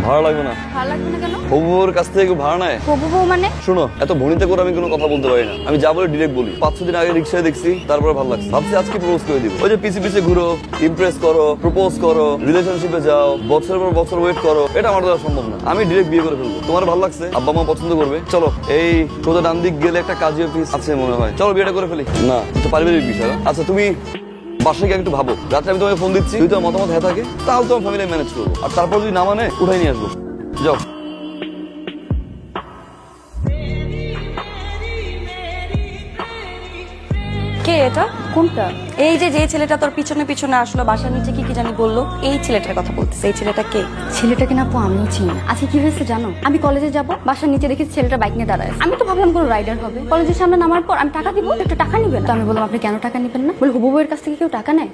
ভাড়া লাগবে না। ভাড়া লাগবে না কেন? হবুর কাছ থেকে ভাড়া নেয়। হবু বউ মানে? শোনো, এত ভনিতে করে আমি কোনো কথা বলতে পারি না। আমি যা বলে ডিরেক্ট বলি। 5-6 দিন আগে রিক্সায় দেখছি, তারপরে ভালো লাগছে, ভাবছি আজকে প্রপোজ করে দিব। ওই যে পিছে পিছে ঘুরো, ইমপ্রেস করো, প্রপোজ করো, রিলেশনশিপে যাও, বছরের পর বছর ওয়েট করো, এটা আমার দ্বারা সম্ভব না। আমি ডিরেক্ট বিয়ে করে ফেলবো। তোমার ভালো লাগছে, আব্বা মা পছন্দ করবে, চলো এই সোজা ডান দিক গেলে একটা কাজী অফিস আছে মনে হয়, চলো বিয়েটা করে ফেলি। না, এটা পারিবারিক বিষয়। আচ্ছা তুমি বাসায় গিয়ে একটু ভাবো, রাত্রে আমি তোমাকে ফোন দিচ্ছি, যদি তোমার মতামত হয়ে থাকে তাহলে তোমার ফ্যামিলি ম্যানেজ করবো, আর তারপর যদি না মানে উঠাই নিয়ে আসবো। যাও। কে এটা? কোনটা? এই যে ছেলেটা তোর পিছনে পিছনে আসলো, বাসার নিচে কি কি জানি বললো, এই ছেলেটার কথা বলতেছে। এই ছেলেটা কে? ছেলেটাকে না আপু আমিও চিনি। আজকে কি হয়েছে জানো? আমি কলেজে যাব, বাসার নিচে দেখি ছেলেটা বাইক নিয়ে দাঁড়ায়। আমি তো ভাবলাম কোনো রাইডার হবে। কলেজের সামনে নামার পর আমি টাকা দিব, একটা টাকা নিবেন। তো আমি বললাম আপনি কেন টাকা নিবেন না? বলে হবু বউয়ের কাছ থেকে কেউ টাকা নেয়?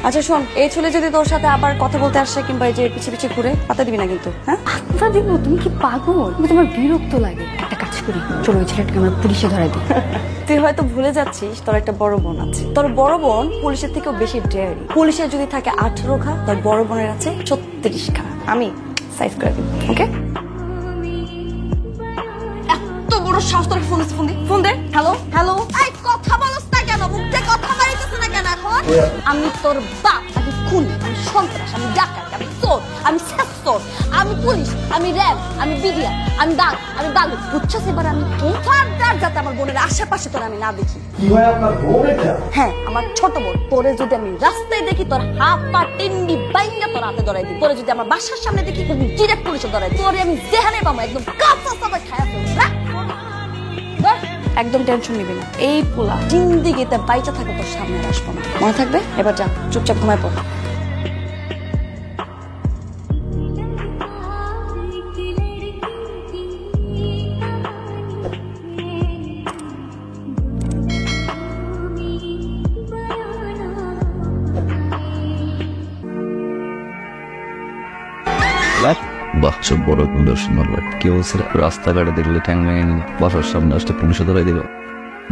আচ্ছা শোন, এই ছেলে যদি তোর সাথে আবার কথা বলতে আসে কিংবা এই যে পিছে পিছে ঘুরে, পাতা দিবি না কিন্তু। হ্যাঁ পাত্তা দিব? তুমি কি পাগল? তোমার বিরক্ত লাগে। একটা কাজ করি, চলো ওই ছেলেটাকে আমরা পুলিশে ধরাই দিই। তুই হয়তো ভুলে যাচ্ছিস তোর একটা বড় বোন আছে। তোর বড় বোন পুলিশের থেকেও বেশি ডেয়ারি। পুলিশের যদি থাকে 18 ঘা, তোর বড় বোনের আছে 36 ঘা। আমি সাইজ করে দিব। ওকে? এত বড় সাহস তোর! ফোন দে, ফোন দে। হ্যালো হ্যালো, এই কথা বলছ না কেন? মুখে কথা বাড়িতেছ না কেন এখন? আমি তোর বাপ, আমি খুনি, আমি সন্ত্রাস, আমি ডাকাত, আমি চোর, আমি শেষচোর, আমি পুলিশ, আমি র্যাব, আমি বিডিআর, আমি বাঘ, আমি বাঘ। বুঝছস এবার আমি কে? ফারদার যাতে আমার বোনের আশেপাশে তোর আমি না দেখি। কি হয় আপনার বোন এটা? হ্যাঁ, আমার ছোট বোন। তোরে যদি আমি রাস্তায় দেখি, তোর হাত পা টিন্ডি বাইঙ্গা তোর হাতে ধরাই দিই। তোরে যদি আমার বাসার সামনে দেখি, আমি ডিরেক্ট পুলিশে ধরাই দিই। তোরে আমি যেখানে পাবো একদম কাঁচা চাপা খায়া ফেলবো। একদম টেনশন নিবি না, এই পোলা জিন্দিগিতে বাইচা থাকে তোর সামনে আসবো না, মনে থাকবে? এবার যা, চুপচাপ ঘুমায় পড়। বাহ, সব বড় সুন্দর কেউ রাস্তাঘাটে দেখলে ঠ্যাং ভেঙে নিল, বাসার সামনে আসতে পুলিশে ধরাই দিল,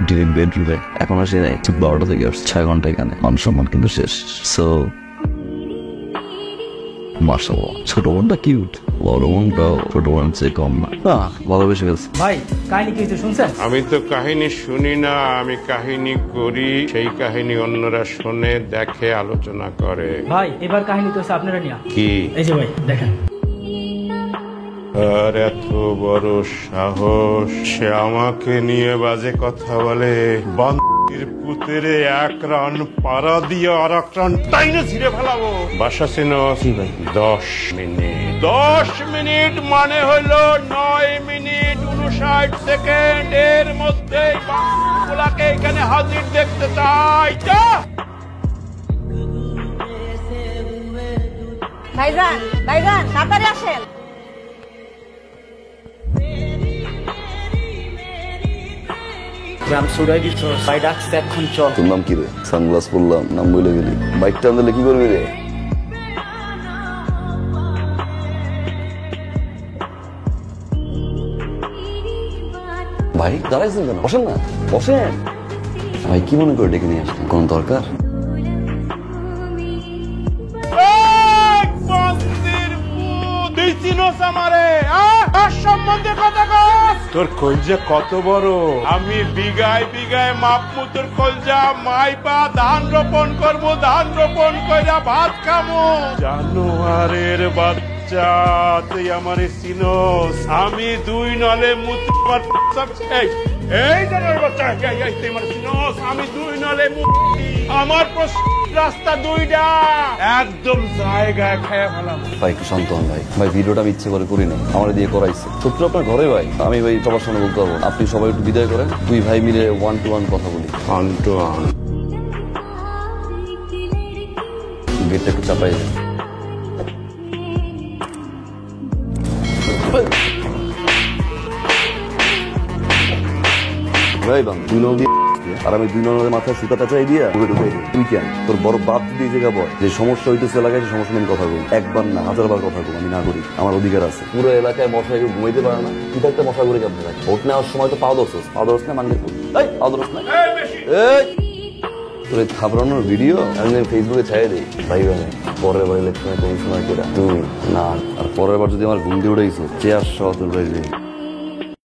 ডিরেক্ট বেডরুমে। এখন আসে নাই, ঠিক 12টা থেকে আসছে, 6 ঘন্টা এখানে। মান সম্মান কিন্তু শেষ। সো মাশাআল্লাহ, ছোট বোনটা কিউট, বড় বোনটাও ছোট বোনের চেয়ে কম না। ভালোবেসে ফেলছে। ভাই কাহিনী কি শুনছেন? আমি তো কাহিনী শুনি না, আমি কাহিনী করি। সেই কাহিনী অন্যরা শুনে, দেখে, আলোচনা করে। ভাই এবার কাহিনী তো আপনারা নিয়ে। কি? এই যে ভাই দেখেন। আর এত বড় সাহস, সে আমাকে নিয়ে বাজে কথা বলে। বান্দির পুতেরে এক রান পাড়া দিয়ে আর এক রান টাইনে ছিঁড়ে ফেলাবো। বাসা চেনো? 10 মিনিট। 10 মিনিট মানে হলো 9 মিনিট 59 সেকেন্ড। এর মধ্যে বাংলাকে এখানে হাজির দেখতে চাই। ভাইজান, ভাইজান তাড়াতাড়ি আসেন। তোর নাম কি রে? সানগ্লাস পরলাম, নাম বলে গেলি। বাইকটা আনলে কি করবি রে? ভাই দাঁড়াইছেন কেন? বসেন না, বসেন। ভাই কি মনে করে ডেকে নিয়ে আসলেন? কোন দরকার? তোর কলজা কত বড়! আমি বিঘায় বিঘায় মাপমু তোর কলজা। মাইপা ধান রোপণ করবো, ধান রোপণ কইরা ভাত খামো। জানোয়ারের বাচ্চা, তুই আমারে চিনোস? আমি 2 নলে মুতি এই জানোয়ারের বাচ্চা, তুই আমারে চিনোস? আমি 2 নলে মুতি। আমার রাস্তা 2টা, একদম জায়গায় খায়া ফেলাম। ভাই একটু শান্ত হন ভাই। ভাই ভিডিওটা আমি ইচ্ছে করে করি না, আমার দিয়ে করাইছে। সত্যি আপনার ঘরে ভাই, আমি ভাই সবার সামনে বলতে পারবো। আপনি সবাই একটু বিদায় করেন, 2 ভাই মিলে 1 to 1 কথা বলি। 1 to 1 গেটটা একটু চাপাই দেন। ভাই বাং 2 নল দিয়ে আর আমি 2 নলের মাথায় সুতা টাচাই দিয়া ঢুকাই দিই। তুই কেন? তোর বড় বাপ যদি এই জায়গা বল যে সমস্যা হইতেছে এলাকায়, সে সমস্যা আমি কথা বলি। একবার না 1000বার কথা বলি, আমি না করি। আমার অধিকার আছে। পুরো এলাকায় মশাই কেউ ঘুমাইতে পারে না। তুই একটা মশা করে কেমন থাকে? ভোট নেওয়ার সময় তো পাও দোষ না মানে পাও দোষ না। তোর এই থাবড়ানোর ভিডিও আমি ফেসবুকে ছাড়িয়ে দিই ভাই। পরের বার ইলেকশনে কমিশনার কেরা তুমি না, আর পরের বার যদি আমার ঘুম দিয়ে উঠেছো চেয়ার সহ তুলবে।